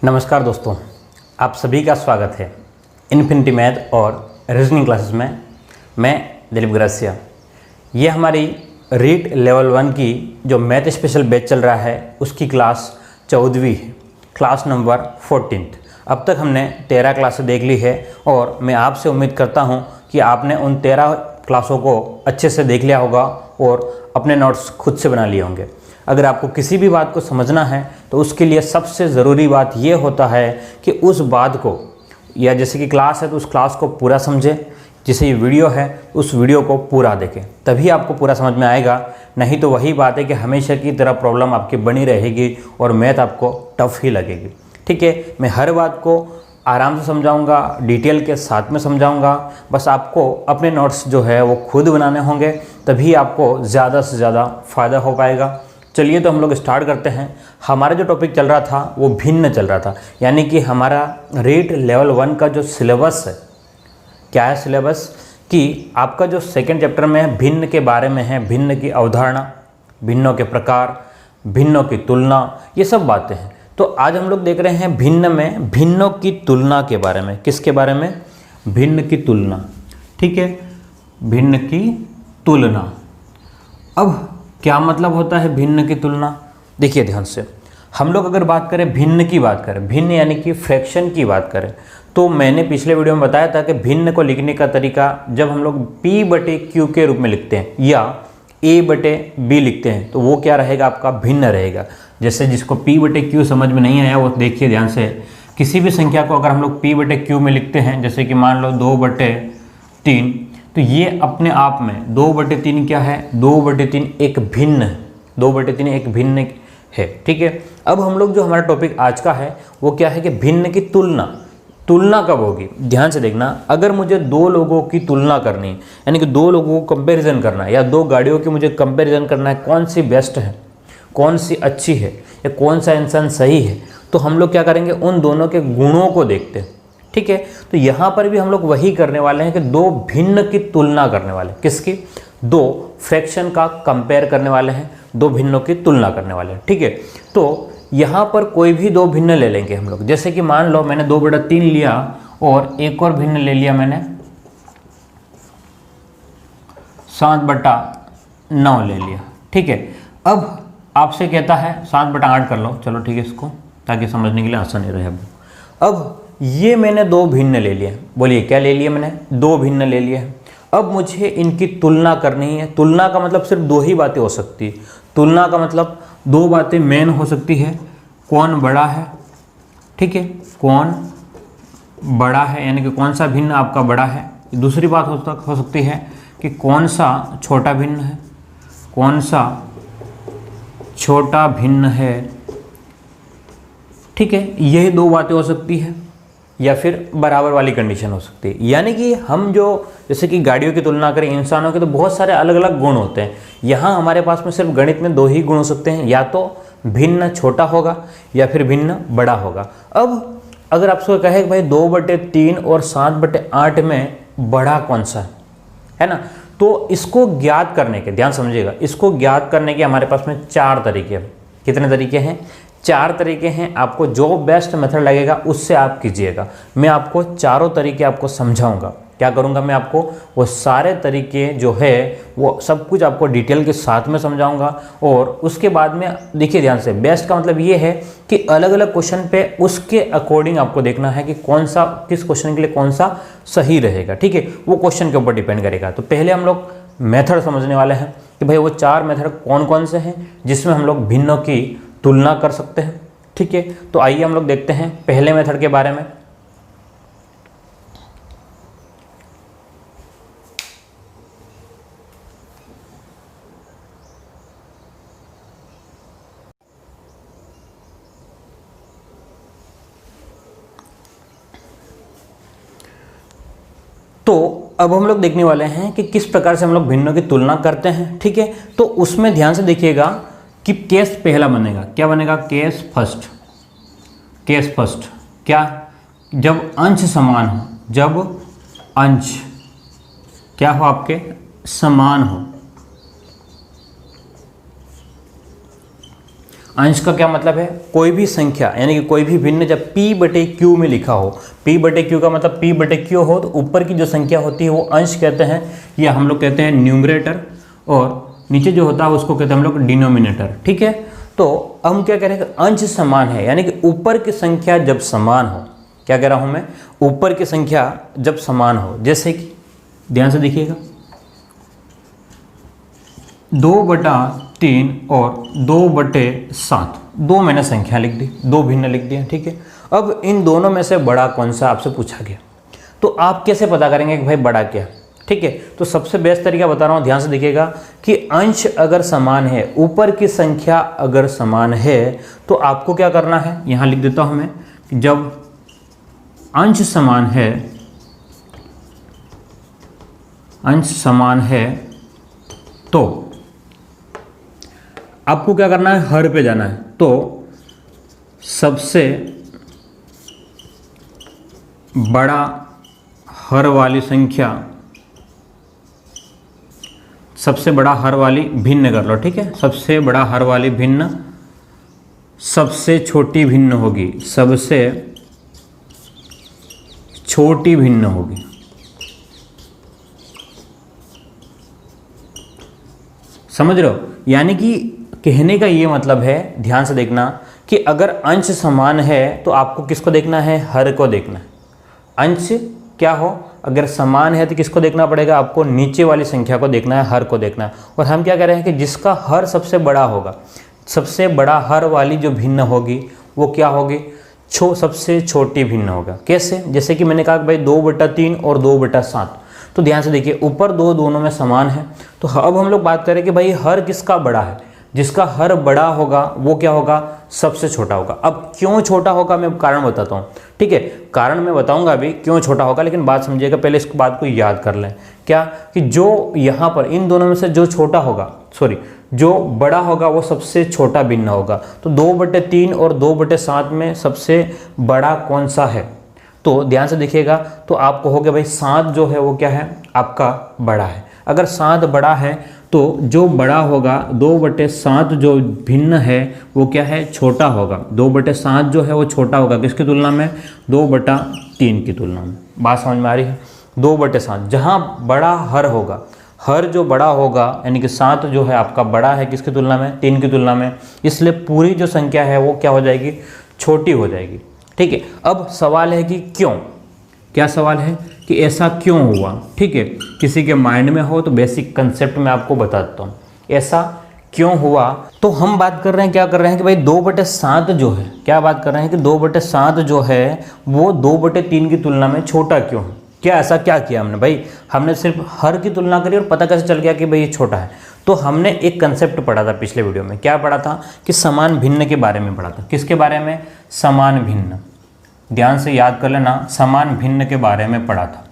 नमस्कार दोस्तों, आप सभी का स्वागत है इन्फिनिटी मैथ और रीजनिंग क्लासेस में। मैं दिलीप ग्रासिया। ये हमारी रीट लेवल 1 की जो मैथ स्पेशल बैच चल रहा है उसकी क्लास 14वीं है, क्लास नंबर 14th। अब तक हमने 13 क्लासें देख ली है और मैं आपसे उम्मीद करता हूँ कि आपने उन 13 क्लासों को अच्छे से देख लिया होगा और अपने नोट्स खुद से बना लिए होंगे। अगर आपको किसी भी बात को समझना है तो उसके लिए सबसे ज़रूरी बात ये होता है कि उस बात को, या जैसे कि क्लास है तो उस क्लास को पूरा समझें, जैसे ये वीडियो है उस वीडियो को पूरा देखें, तभी आपको पूरा समझ में आएगा। नहीं तो वही बात है कि हमेशा की तरह प्रॉब्लम आपकी बनी रहेगी और मैथ आपको टफ ही लगेगी। ठीक है, मैं हर बात को आराम से समझाऊंगा, डिटेल के साथ में समझाऊंगा। बस आपको अपने नोट्स जो है वो खुद बनाने होंगे, तभी आपको ज़्यादा से ज़्यादा फ़ायदा हो पाएगा। चलिए तो हम लोग स्टार्ट करते हैं। हमारा जो टॉपिक चल रहा था वो भिन्न चल रहा था, यानी कि हमारा रीट लेवल 1 का जो सिलेबस है, क्या है सिलेबस, कि आपका जो सेकंड चैप्टर में है भिन्न के बारे में है। भिन्न की अवधारणा, भिन्नों के प्रकार, भिन्नों की तुलना, ये सब बातें हैं। तो आज हम लोग देख रहे हैं भिन्न में भिन्नों की तुलना के बारे में। किसके बारे में? भिन्न की तुलना। ठीक है, भिन्न की तुलना। अब क्या मतलब होता है भिन्न की तुलना? देखिए ध्यान से, हम लोग अगर बात करें भिन्न की बात करें, भिन्न यानी कि फ्रैक्शन की बात करें, तो मैंने पिछले वीडियो में बताया था कि भिन्न को लिखने का तरीका जब हम लोग P/Q के रूप में लिखते हैं या A/B लिखते हैं तो वो क्या रहेगा? आपका भिन्न रहेगा। जैसे जिसको P/Q समझ में नहीं आया वो देखिए ध्यान से। किसी भी संख्या को अगर हम लोग P/Q में लिखते हैं, जैसे कि मान लो 2/3, तो ये अपने आप में 2/3 क्या है? 2/3 एक भिन्न है। 2/3 एक भिन्न है। ठीक है, अब हम लोग जो हमारा टॉपिक आज का है वो क्या है कि भिन्न की तुलना। तुलना कब होगी? ध्यान से देखना। अगर मुझे दो लोगों की तुलना करनी है, यानी कि दो लोगों को कंपैरिजन करना है, या दो गाड़ियों की मुझे कंपैरिजन करना है, कौन सी बेस्ट है, कौन सी अच्छी है, या कौन सा इंसान सही है, तो हम लोग क्या करेंगे? उन दोनों के गुणों को देखते हैं। ठीक है, तो यहाँ पर भी हम लोग वही करने वाले हैं कि दो भिन्न की तुलना करने वाले हैं। किसकी? दो फ्रैक्शन का कंपेयर करने वाले हैं, दो भिन्नों की तुलना करने वाले हैं। ठीक है, तो यहाँ पर कोई भी दो भिन्न ले लेंगे हम लोग। जैसे कि मान लो मैंने 2/3 लिया और एक और भिन्न ले लिया मैंने 7/9 ले लिया। ठीक है, अब आपसे कहता है 7/8 कर लो। चलो ठीक है, इसको ताकि समझने के लिए आसानी रहे। अब ये मैंने दो भिन्न ले लिए। बोलिए क्या ले लिए मैंने? दो भिन्न ले लिए हैं। अब मुझे इनकी तुलना करनी है। तुलना का मतलब सिर्फ दो ही बातें हो सकती है। तुलना का मतलब दो बातें मेन हो सकती है। कौन बड़ा है? ठीक है, कौन बड़ा है, यानी कि कौन सा भिन्न आपका बड़ा है। दूसरी बात हो सकती है कि कौन सा छोटा भिन्न है, कौन सा छोटा भिन्न है। ठीक है, यही दो बातें हो सकती है, या फिर बराबर वाली कंडीशन हो सकती है। यानी कि हम जो जैसे कि गाड़ियों की तुलना करें इंसानों के, तो बहुत सारे अलग अलग गुण होते हैं। यहाँ हमारे पास में सिर्फ गणित में दो ही गुण हो सकते हैं, या तो भिन्न छोटा होगा या फिर भिन्न बड़ा होगा। अब अगर आपसे कहे कि भाई 2/3 और 7/8 में बड़ा कौन सा है ना, तो इसको ज्ञात करने के, ध्यान समझिएगा, इसको ज्ञात करने के हमारे पास में 4 तरीके हैं। कितने तरीके हैं? 4 तरीके हैं। आपको जो बेस्ट मेथड लगेगा उससे आप कीजिएगा। मैं आपको चारों तरीके आपको समझाऊंगा। क्या करूंगा? मैं आपको वो सारे तरीके जो है वो सब कुछ आपको डिटेल के साथ में समझाऊंगा। और उसके बाद में देखिए ध्यान से, बेस्ट का मतलब ये है कि अलग अलग क्वेश्चन पे उसके अकॉर्डिंग आपको देखना है कि कौन सा किस क्वेश्चन के लिए कौन सा सही रहेगा। ठीक है, वो क्वेश्चन के ऊपर डिपेंड करेगा। तो पहले हम लोग मेथड समझने वाले हैं कि भाई वो 4 मेथड कौन कौन से हैं जिसमें हम लोग भिन्नों की तुलना कर सकते हैं। ठीक है, तो आइए हम लोग देखते हैं पहले मेथड के बारे में। तो अब हम लोग देखने वाले हैं कि किस प्रकार से हम लोग भिन्नों की तुलना करते हैं। ठीक है, तो उसमें ध्यान से देखिएगा कि केस पहला बनेगा। क्या बनेगा? Case first. केस फर्स्ट क्या? जब अंश समान हो, जब अंश क्या हो आपके? समान हो। अंश का क्या मतलब है, कोई भी संख्या यानी कि कोई भी भिन्न जब p/q में लिखा हो, p/q का मतलब p/q हो तो ऊपर की जो संख्या होती है वो अंश कहते हैं, या हम लोग कहते हैं न्यूमरेटर, और नीचे जो होता है उसको कहते हैं हम लोग डिनोमिनेटर। ठीक है, तो हम क्या कह रहे हैं कि अंश समान है, यानी कि ऊपर की संख्या जब समान हो, क्या कह रहा हूँ मैं, ऊपर की संख्या जब समान हो, जैसे कि ध्यान से देखिएगा 2/3 और 2/7, दो मैंने संख्या लिख दी, दो भिन्न लिख दिया। ठीक है, अब इन दोनों में से बड़ा कौन सा आपसे पूछा गया, तो आप कैसे पता करेंगे कि भाई बड़ा क्या। ठीक है, तो सबसे बेस्ट तरीका बता रहा हूँ, ध्यान से देखिएगा कि अंश अगर समान है, ऊपर की संख्या अगर समान है, तो आपको क्या करना है, यहाँ लिख देता हूँ मैं, जब अंश समान है, अंश समान है तो आपको क्या करना है, हर पे जाना है। तो सबसे बड़ा हर वाली संख्या, सबसे बड़ा हर वाली भिन्न कर लो। ठीक है, सबसे बड़ा हर वाली भिन्न सबसे छोटी भिन्न होगी, सबसे छोटी भिन्न होगी। समझ रहे हो, यानी कि कहने का ये मतलब है, ध्यान से देखना कि अगर अंश समान है तो आपको किसको देखना है, हर को देखना है। अंश क्या हो, अगर समान है तो किसको देखना पड़ेगा, आपको नीचे वाली संख्या को देखना है, हर को देखना है। और हम क्या कह रहे हैं कि जिसका हर सबसे बड़ा होगा, सबसे बड़ा हर वाली जो भिन्न होगी वो क्या होगी, सबसे छोटी भिन्न होगा। कैसे, जैसे कि मैंने कहा कि भाई 2/3 और 2/7, तो ध्यान से देखिए ऊपर दो दोनों में समान है, तो अब हम लोग बात करें कि भाई हर किसका बड़ा है, जिसका हर बड़ा होगा वो क्या होगा, सबसे छोटा होगा। अब क्यों छोटा होगा मैं कारण बताता हूँ। ठीक है, कारण मैं बताऊंगा अभी क्यों छोटा होगा, लेकिन बात समझिएगा, पहले इस बात को याद कर लें, क्या कि जो यहाँ पर इन दोनों में से जो छोटा होगा, जो बड़ा होगा वो सबसे छोटा भिन्न होगा। तो 2/3 और 2/7 में सबसे बड़ा कौन सा है, तो ध्यान से देखिएगा, तो आप कहोगे भाई 7 जो है वो क्या है, आपका बड़ा है। अगर 7 बड़ा है तो जो बड़ा होगा 2/7 जो भिन्न है वो क्या है, छोटा होगा। 2/7 जो है वो छोटा होगा किसकी तुलना में, 2/3 की तुलना में। बात समझ में आ रही है, 2/7 जहाँ बड़ा हर होगा, हर जो बड़ा होगा यानी कि 7 जो है आपका बड़ा है किसकी तुलना में, 3 की तुलना में, इसलिए पूरी जो संख्या है वो क्या हो जाएगी, छोटी हो जाएगी। ठीक है, अब सवाल है कि क्यों, क्या सवाल है कि ऐसा क्यों हुआ। ठीक है, किसी के माइंड में हो तो बेसिक कंसेप्ट मैं आपको बताता हूँ, ऐसा क्यों हुआ। तो हम बात कर रहे हैं, क्या कर रहे हैं कि भाई 2/7 जो है, क्या बात कर रहे हैं कि 2/7 जो है वो 2/3 की तुलना में छोटा क्यों है। क्या ऐसा क्या किया हमने, भाई हमने सिर्फ हर की तुलना करी और पता कैसे चल गया कि भाई ये छोटा है। तो हमने एक कंसेप्ट पढ़ा था पिछले वीडियो में, क्या पढ़ा था कि समान भिन्न के बारे में पढ़ा था। किसके बारे में, समान भिन्न, ध्यान से याद कर लेना, समान भिन्न के बारे में पढ़ा था।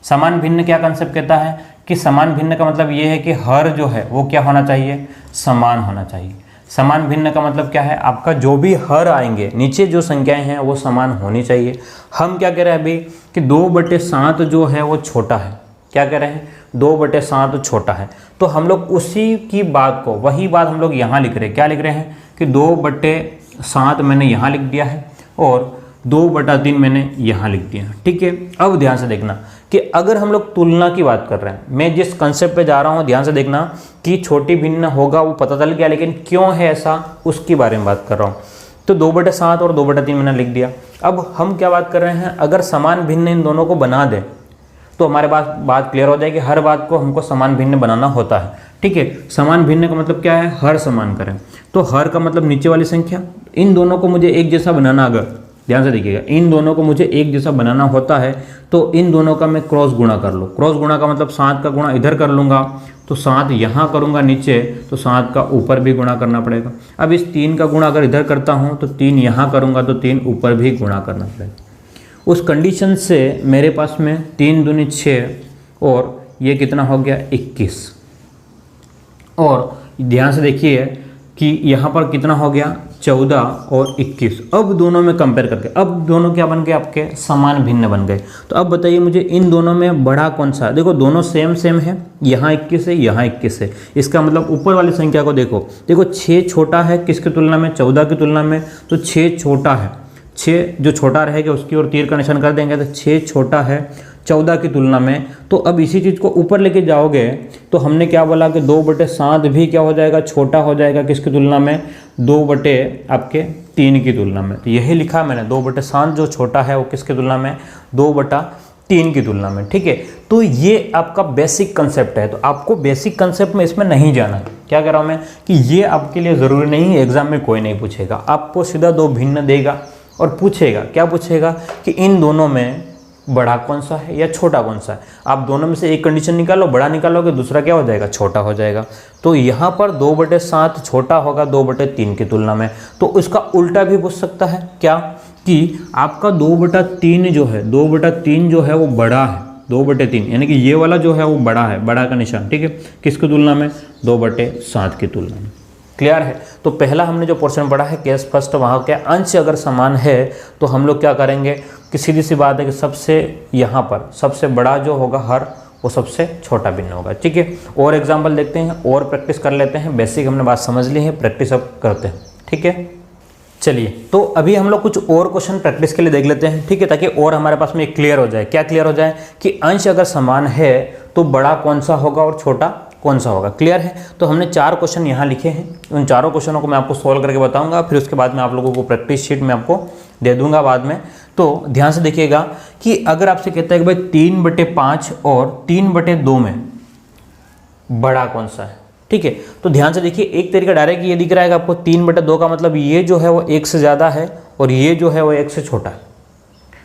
समान भिन्न क्या कंसेप्ट कहता है कि समान भिन्न का मतलब ये है कि हर जो है वो क्या होना चाहिए, समान होना चाहिए। समान भिन्न का मतलब क्या है, आपका जो भी हर आएंगे, नीचे जो संख्याएं हैं वो समान होनी चाहिए। हम क्या कह रहे हैं अभी कि 2/7 जो है वो छोटा है, क्या कह रहे हैं, 2/7 छोटा है। तो हम लोग उसी की बात को, वही बात हम लोग यहाँ लिख रहे हैं। क्या लिख रहे हैं कि 2/7 मैंने यहाँ लिख दिया है और 2/3 मैंने यहाँ लिख दिया। ठीक है, अब ध्यान से देखना कि अगर हम लोग तुलना की बात कर रहे हैं, मैं जिस कंसेप्ट पे जा रहा हूँ ध्यान से देखना कि छोटी भिन्न होगा वो पता चल गया, लेकिन क्यों है ऐसा उसकी बारे में बात कर रहा हूँ। तो 2/7 और 2/3 मैंने लिख दिया। अब हम क्या बात कर रहे हैं, अगर समान भिन्न इन दोनों को बना दें तो हमारे पास बात क्लियर हो जाएगी। हर बात को हमको समान भिन्न बनाना होता है। ठीक है, समान भिन्न का मतलब क्या है, हर समान करें। तो हर का मतलब नीचे वाली संख्या, इन दोनों को मुझे एक जैसा बनाना, अगर ध्यान से देखिएगा, इन दोनों को मुझे एक जैसा बनाना होता है तो इन दोनों का मैं क्रॉस गुणा कर लूँ। क्रॉस गुणा का मतलब 7 का गुणा इधर कर लूँगा तो 7 यहाँ करूँगा नीचे, तो 7 का ऊपर भी गुणा करना पड़ेगा। अब इस 3 का गुणा अगर इधर करता हूँ तो 3 यहाँ करूँगा तो 3 ऊपर भी गुणा करना पड़ेगा। उस कंडीशन से मेरे पास में 3 दूनी 6 और ये कितना हो गया 21। और ध्यान से देखिए कि यहाँ पर कितना हो गया 14 और 21। अब दोनों में कंपेयर करके अब दोनों क्या बन गए आपके समान भिन्न बन गए। तो अब बताइए मुझे इन दोनों में बड़ा कौन सा है। देखो दोनों सेम सेम है, यहाँ 21 है, यहाँ 21 है। इसका मतलब ऊपर वाली संख्या को देखो 6 छोटा है किसकी तुलना में, 14 की तुलना में। तो 6 छोटा है, 6 जो छोटा रहेगा उसकी ओर तीर का निशान कर देंगे। तो 6 छोटा है 14 की तुलना में। तो अब इसी चीज़ को ऊपर लेके जाओगे तो हमने क्या बोला कि 2/7 भी क्या हो जाएगा, छोटा हो जाएगा किसकी तुलना में, 2/3 की तुलना में। तो यही लिखा मैंने, 2/7 जो छोटा है वो किसकी तुलना में, 2/3 की तुलना में। ठीक है, तो ये आपका बेसिक कंसेप्ट है। तो आपको बेसिक कंसेप्ट में इसमें नहीं जाना है। क्या कह रहा हूँ मैं कि ये आपके लिए ज़रूरी नहीं है, एग्जाम में कोई नहीं पूछेगा, आपको सीधा 2 भिन्न देगा और पूछेगा, क्या पूछेगा कि इन दोनों में बड़ा कौन सा है या छोटा कौन सा है। आप दोनों में से एक कंडीशन निकालो, बड़ा निकालोगे, दूसरा क्या हो जाएगा, छोटा हो जाएगा। तो यहाँ पर 2/7 छोटा होगा 2/3 की तुलना में। तो उसका उल्टा भी पूछ सकता है, क्या कि आपका 2/3 जो है, 2/3 जो है वो बड़ा है 2/3, यानी कि ये वाला जो है वो बड़ा है, बड़ा का निशान। ठीक है, किसकी तुलना में, 2/7 की तुलना में। क्लियर है। तो पहला हमने जो पोर्शन पढ़ा है केस फर्स्ट, वहाँ के अंश अगर समान है तो हम लोग क्या करेंगे कि सीधी सी बात है कि सबसे यहाँ पर सबसे बड़ा जो होगा हर, वो सबसे छोटा भिन्न होगा। ठीक है, और एग्जाम्पल देखते हैं और प्रैक्टिस कर लेते हैं। बेसिक हमने बात समझ ली है, प्रैक्टिस अब करते हैं। ठीक है, चलिए तो अभी हम लोग कुछ और क्वेश्चन प्रैक्टिस के लिए देख लेते हैं। ठीक है, ताकि और हमारे पास में क्लियर हो जाए। क्या क्लियर हो जाए कि अंश अगर समान है तो बड़ा कौन सा होगा और छोटा कौन सा होगा। क्लियर है। तो हमने 4 क्वेश्चन यहाँ लिखे हैं, उन चारों क्वेश्चनों को मैं आपको सॉल्व करके बताऊंगा, फिर उसके बाद में आप लोगों को प्रैक्टिस शीट में आपको दे दूंगा बाद में। तो ध्यान से देखिएगा कि अगर आपसे कहता है कि भाई 3/5 और 3/2 में बड़ा कौन सा है। ठीक है, तो ध्यान से देखिए, एक तरीका डायरेक्ट ये दिख रहा है कि आपको 3/2 का मतलब ये जो है वो 1 से ज़्यादा है और ये जो है वो 1 से छोटा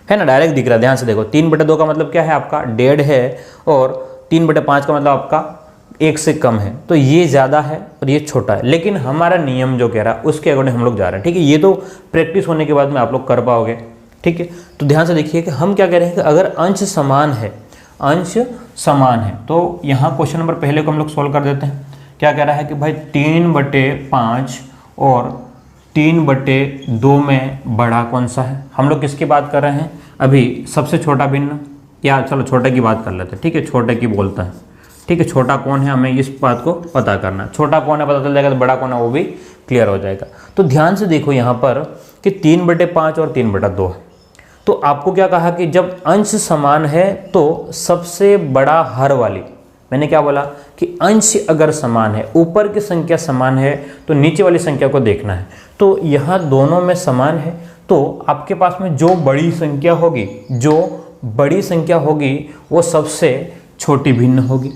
है ना, डायरेक्ट दिख रहा है। ध्यान से देखो, 3/2 का मतलब क्या है आपका 1.5 है और 3/5 का मतलब आपका 1 से कम है। तो ये ज़्यादा है और ये छोटा है, लेकिन हमारा नियम जो कह रहा है उसके अकॉर्डिंग हम लोग जा रहे हैं। ठीक है, ये तो प्रैक्टिस होने के बाद में आप लोग कर पाओगे। ठीक है, तो ध्यान से देखिए कि हम क्या कह रहे हैं कि अगर अंश समान है, अंश समान है, तो यहाँ क्वेश्चन नंबर पहले को हम लोग सोल्व कर देते हैं। क्या कह रहा है कि भाई 3/5 और 3/2 में बड़ा कौन सा है। हम लोग किसकी बात कर रहे हैं अभी, सबसे छोटा भिन्न, या चलो छोटे की बात कर लेते हैं। ठीक है, छोटे की बोलता है। ठीक है, छोटा कौन है हमें इस बात को पता करना है। छोटा कौन है पता चल जाएगा तो बड़ा कौन है वो भी क्लियर हो जाएगा। तो ध्यान से देखो यहाँ पर कि 3/5 और 3/2 है। तो आपको क्या कहा कि जब अंश समान है तो सबसे बड़ा हर वाली, मैंने क्या बोला कि अंश अगर समान है, ऊपर की संख्या समान है तो नीचे वाली संख्या को देखना है। तो यहाँ दोनों में समान है तो आपके पास में जो बड़ी संख्या होगी, जो बड़ी संख्या होगी वो सबसे छोटी भिन्न होगी।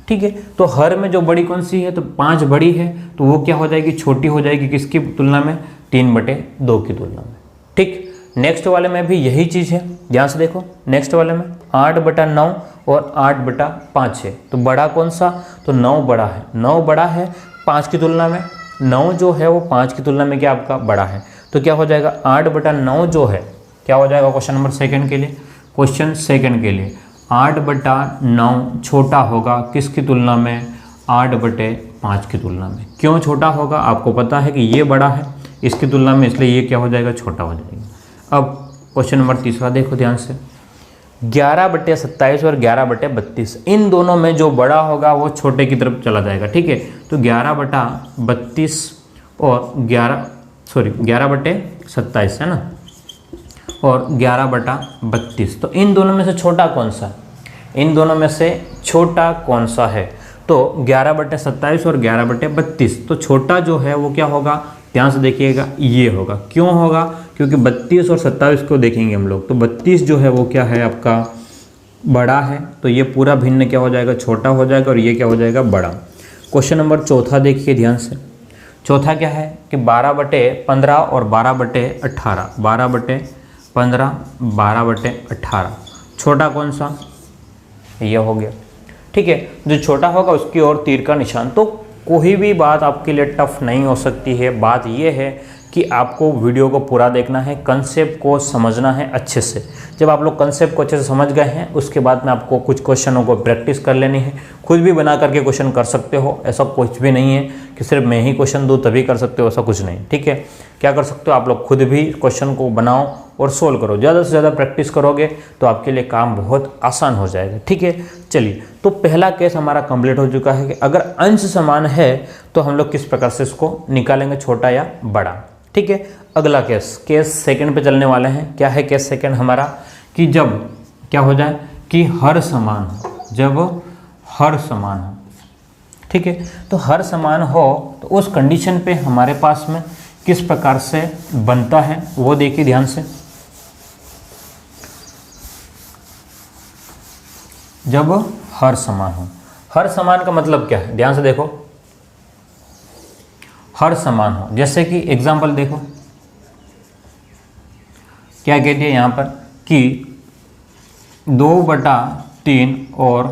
ठीक है, तो हर में जो बड़ी कौन सी है, तो 5 बड़ी है, तो वो क्या हो जाएगी, छोटी हो जाएगी किसकी तुलना में, 3/2 की तुलना में। ठीक, नेक्स्ट वाले में भी यही चीज़ है। ध्यान से देखो, नेक्स्ट वाले में 8/9 और 8/5 है। तो बड़ा कौन सा, तो 9 बड़ा है। 9 बड़ा है 5 की तुलना में, 9 जो है वो 5 की तुलना में क्या आपका बड़ा है। तो क्या हो जाएगा 8/9 जो है क्या हो जाएगा, क्वेश्चन नंबर सेकंड के लिए, क्वेश्चन सेकंड के लिए 8/9 छोटा होगा किसकी तुलना में, 8/5 की तुलना में। क्यों छोटा होगा, आपको पता है कि ये बड़ा है इसकी तुलना में, इसलिए ये क्या हो जाएगा, छोटा हो जाएगा। अब क्वेश्चन नंबर तीसरा देखो ध्यान से, 11/27 और 11/32, इन दोनों में जो बड़ा होगा वो छोटे की तरफ चला जाएगा। ठीक है, तो 11/32 और 11/27 है ना, और 11/32, तो इन दोनों में से छोटा कौन सा, इन दोनों में से छोटा कौन सा है, तो 11/27 और 11/32, तो छोटा जो है वो क्या होगा, ध्यान से देखिएगा, ये होगा। क्यों होगा, क्योंकि 32 और 27 को देखेंगे हम लोग, तो 32 जो है वो क्या है आपका बड़ा है, तो ये पूरा भिन्न क्या हो जाएगा, छोटा हो जाएगा, और ये क्या हो जाएगा, बड़ा। क्वेश्चन नंबर चौथा देखिए ध्यान से, चौथा क्या है कि 12/15 और 12/18, 12/15 12/18, छोटा कौन सा, ये हो गया। ठीक है, जो छोटा होगा उसकी ओर तीर का निशान। तो कोई भी बात आपके लिए टफ नहीं हो सकती है। बात ये है कि आपको वीडियो को पूरा देखना है, कंसेप्ट को समझना है अच्छे से। जब आप लोग कंसेप्ट को अच्छे से समझ गए हैं, उसके बाद में आपको कुछ क्वेश्चनों को प्रैक्टिस कर लेनी है। खुद भी बना करके क्वेश्चन कर सकते हो, ऐसा कुछ भी नहीं है कि सिर्फ मैं ही क्वेश्चन दूँ तभी कर सकते हो, ऐसा कुछ नहीं। ठीक है, क्या कर सकते हो, आप लोग खुद भी क्वेश्चन को बनाओ और सोल्व करो। ज़्यादा से ज़्यादा प्रैक्टिस करोगे तो आपके लिए काम बहुत आसान हो जाएगा। ठीक है, चलिए, तो पहला केस हमारा कंप्लीट हो चुका है कि अगर अंश समान है तो हम लोग किस प्रकार से इसको निकालेंगे, छोटा या बड़ा। ठीक है, अगला केस सेकंड पे चलने वाले हैं। क्या है केस सेकंड हमारा, कि जब क्या हो जाए कि हर समान हो, जब हर समान हो। ठीक है, तो हर समान हो तो उस कंडीशन पे हमारे पास में किस प्रकार से बनता है वो देखिए ध्यान से। जब हर समान हो, हर समान का मतलब क्या है, ध्यान से देखो। हर समान हो, जैसे कि एग्जांपल देखो क्या कहती है यहाँ पर कि 2/3 और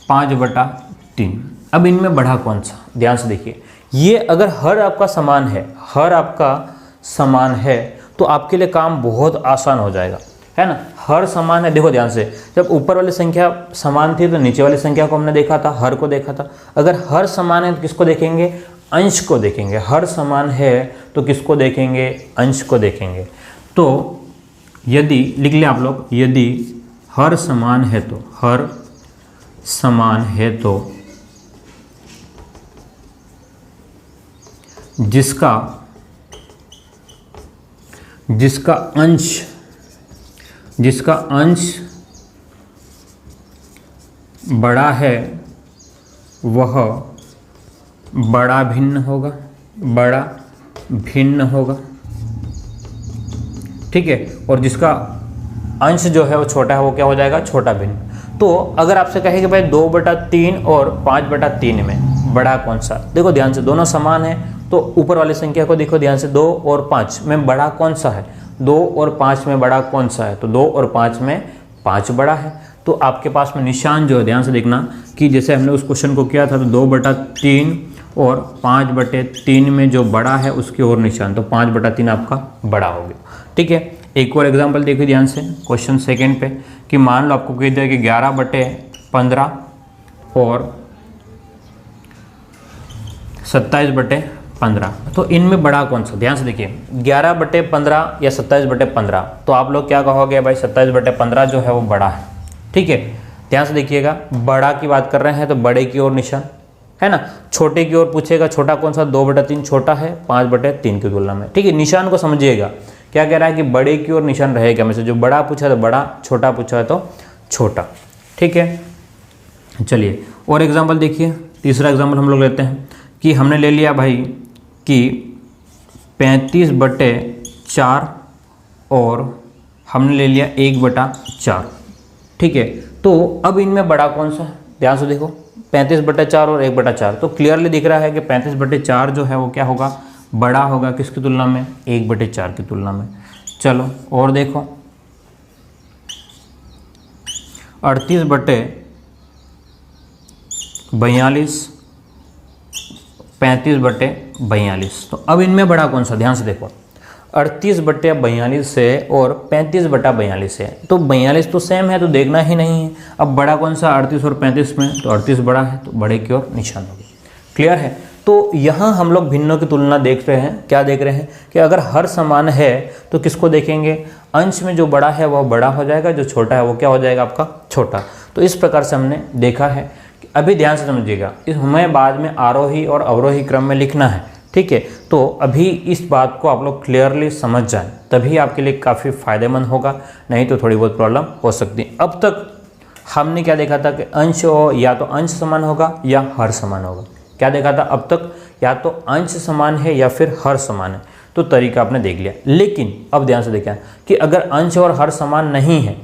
5/3। अब इनमें बड़ा कौन सा, ध्यान से देखिए। ये अगर हर आपका समान है, हर आपका समान है तो आपके लिए काम बहुत आसान हो जाएगा, है ना। हर समान है, देखो ध्यान से, जब ऊपर वाली संख्या समान थी तो नीचे वाली संख्या को हमने देखा था, हर को देखा था। अगर हर समान है तो किसको देखेंगे, अंश को देखेंगे। हर समान है तो किसको देखेंगे, अंश को देखेंगे। तो यदि लिख लें आप लोग, यदि हर समान है तो, हर समान है तो जिसका अंश बड़ा है वह बड़ा भिन्न होगा, बड़ा भिन्न होगा। ठीक है, और जिसका अंश जो है वो छोटा है वो क्या हो जाएगा, छोटा भिन्न। तो अगर आपसे कहे कि भाई 2/3 और 5/3 में बड़ा कौन सा, देखो ध्यान से, दोनों समान है तो ऊपर वाली संख्या को देखो ध्यान से, 2 और 5 में बड़ा कौन सा है, 2 और 5 में बड़ा कौन सा है, तो 2 और 5 में 5 बड़ा है। तो आपके पास में निशान जो है, ध्यान से देखना कि जैसे हमने उस क्वेश्चन को किया था तो 2/3 और 5/3 में जो बड़ा है उसकी ओर निशान, तो 5/3 आपका बड़ा हो गया। ठीक है, एक और एग्जांपल देखिए ध्यान से, क्वेश्चन सेकंड पे, कि मान लो आपको कह दिया कि 11/15 और 27/15, तो इनमें बड़ा कौन सा, ध्यान से देखिए। 11/15 या 27/15, तो आप लोग क्या कहोगे भाई, 27/15 जो है वो बड़ा है। ठीक है, ध्यान से देखिएगा, बड़ा की बात कर रहे हैं तो बड़े की ओर निशान, है ना। छोटे की ओर पूछेगा, छोटा कौन सा, 2/3 छोटा है 5/3 की तुलना में। ठीक है, निशान को समझिएगा, क्या कह रहा है कि बड़े की ओर निशान रहेगा हमेशा, जो बड़ा पूछा तो बड़ा, छोटा पूछा है तो छोटा। ठीक है, चलिए और एग्जाम्पल देखिए। तीसरा एग्जाम्पल हम लोग लेते हैं कि हमने ले लिया भाई कि 35/4 और हमने ले लिया 1/4। ठीक है, तो अब इनमें बड़ा कौन सा, ध्यान से देखो, 35/4 और 1/4, तो क्लियरली दिख रहा है कि 35/4 जो है वो क्या होगा, बड़ा होगा किसकी तुलना में, 1/4 की तुलना में। चलो और देखो 38/42, 35/42, तो अब इनमें बड़ा कौन सा, ध्यान से देखो, 38/42 से और 35/42 है, तो 42 तो सेम है तो देखना ही नहीं है। अब बड़ा कौन सा, 38 और 35 में, तो 38 बड़ा है तो बड़े की ओर निशान होगी। क्लियर है। तो यहाँ हम लोग भिन्नों की तुलना देख रहे हैं, क्या देख रहे हैं कि अगर हर समान है तो किसको देखेंगे, अंश में जो बड़ा है वह बड़ा हो जाएगा, जो छोटा है वो क्या हो जाएगा आपका, छोटा। तो इस प्रकार से हमने देखा है। अभी ध्यान से समझिएगा, हमें बाद में आरोही और अवरोही क्रम में लिखना है। ठीक है, तो अभी इस बात को आप लोग क्लियरली समझ जाएं, तभी आपके लिए काफ़ी फायदेमंद होगा, नहीं तो थोड़ी बहुत प्रॉब्लम हो सकती है। अब तक हमने क्या देखा था कि अंश या तो अंश समान होगा या हर समान होगा। क्या देखा था अब तक, या तो अंश समान है या फिर हर समान है, तो तरीका आपने देख लिया। लेकिन अब ध्यान से देखा कि अगर अंश और हर समान नहीं है,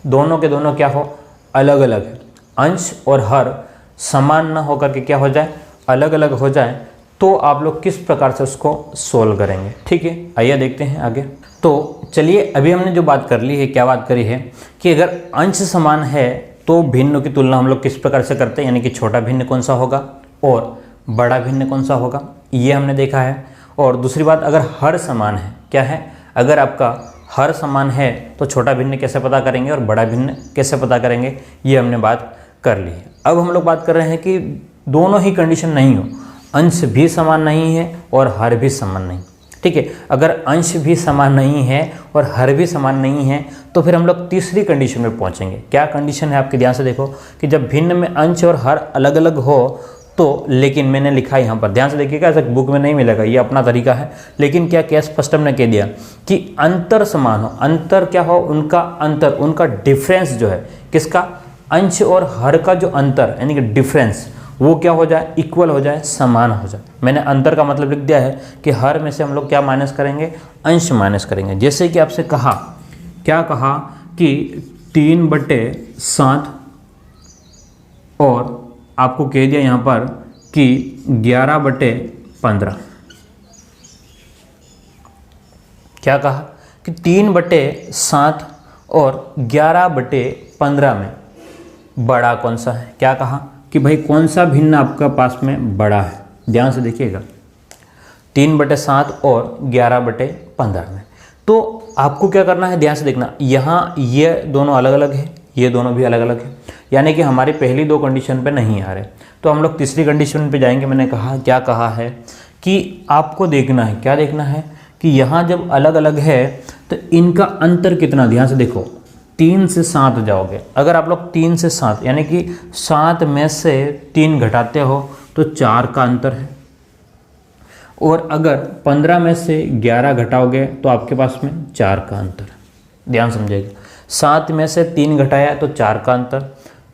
दोनों के दोनों क्या हो, अलग अलग है, अंश और हर समान ना होकर के क्या हो जाए, अलग अलग हो जाए, तो आप लोग किस प्रकार से उसको सोल्व करेंगे। ठीक है, आइए देखते हैं आगे। तो चलिए, अभी हमने जो बात कर ली है, क्या बात करी है कि अगर अंश समान है तो भिन्न की तुलना हम लोग किस प्रकार से करते हैं, यानी कि छोटा भिन्न कौन सा होगा और बड़ा भिन्न कौन सा होगा, ये हमने देखा है। और दूसरी बात, अगर हर समान है, क्या है, अगर आपका हर समान है तो छोटा भिन्न कैसे पता करेंगे और बड़ा भिन्न कैसे पता करेंगे, ये हमने बात कर ली है। अब हम लोग बात कर रहे हैं कि दोनों ही कंडीशन नहीं हो, अंश भी समान नहीं है और हर भी समान नहीं। ठीक है, अगर अंश भी समान नहीं है और हर भी समान नहीं है तो फिर हम लोग तीसरी कंडीशन में पहुंचेंगे। क्या कंडीशन है आपके ध्यान से देखो कि जब भिन्न में अंश और हर अलग अलग हो तो, लेकिन मैंने लिखा यहाँ पर, ध्यान से देखिएगा, ऐसा बुक में नहीं मिलेगा, ये अपना तरीका है, लेकिन क्या केस फर्स्ट हमने कह दिया कि अंतर समान हो, अंतर क्या हो, उनका अंतर, उनका डिफरेंस जो है, किसका, अंश और हर का जो अंतर यानी कि डिफरेंस, वो क्या हो जाए, इक्वल हो जाए, समान हो जाए। मैंने अंतर का मतलब लिख दिया है कि हर में से हम लोग क्या माइनस करेंगे, अंश माइनस करेंगे। जैसे कि आपसे कहा, क्या कहा कि 3/7 और आपको कह दिया यहाँ पर कि 11/15। क्या कहा कि 3/7 और 11/15 में बड़ा कौन सा है। क्या कहा कि भाई कौन सा भिन्न आपका पास में बड़ा है। ध्यान से देखिएगा, 3/7 और 11/15 में, तो आपको क्या करना है, ध्यान से देखना, यहाँ ये दोनों अलग अलग है, ये दोनों भी अलग अलग है, यानी कि हमारी पहली दो कंडीशन पे नहीं आ रहे, तो हम लोग तीसरी कंडीशन पे जाएंगे। मैंने कहा, क्या कहा है कि आपको देखना है, क्या देखना है कि यहाँ जब अलग अलग है तो इनका अंतर कितना। ध्यान से देखो, 3 से 7 जाओगे, अगर आप लोग 3 से 7 यानी कि 7 में से 3 घटाते हो तो 4 का अंतर है, और अगर 15 में से 11 घटाओगे तो आपके पास में 4 का अंतर है। ध्यान समझिएगा, 7 में से 3 घटाया तो 4 का अंतर,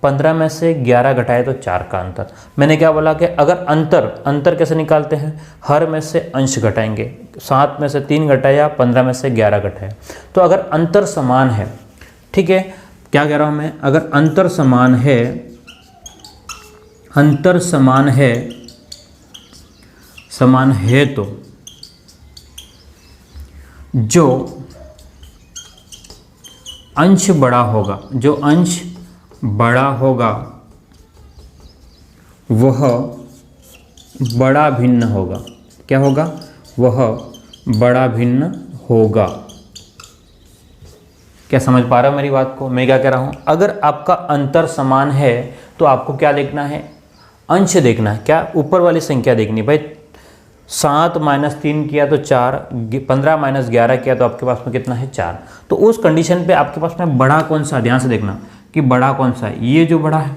15 में से 11 घटाए तो 4 का अंतर। मैंने क्या बोला कि अगर अंतर कैसे निकालते हैं, हर में से अंश घटाएंगे, 7 में से 3 घटाया, 15 में से 11 घटाया, तो अगर अंतर समान है, ठीक है, क्या कह रहा हूँ मैं, अगर अंतर समान है, समान है तो जो अंश बड़ा होगा, जो अंश बड़ा होगा वह बड़ा भिन्न होगा। क्या होगा, वह बड़ा भिन्न होगा। क्या समझ पा रहे हो मेरी बात को, मैं क्या कह रहा हूँ, अगर आपका अंतर समान है तो आपको क्या देखना है, अंश देखना है, क्या, ऊपर वाली संख्या देखनी है। भाई 7 - 3 किया तो 4, 15 - 11 किया तो आपके पास में कितना है, 4। तो उस कंडीशन पे आपके पास में बड़ा कौन सा, ध्यान से देखना कि बड़ा कौन सा है, ये जो बड़ा है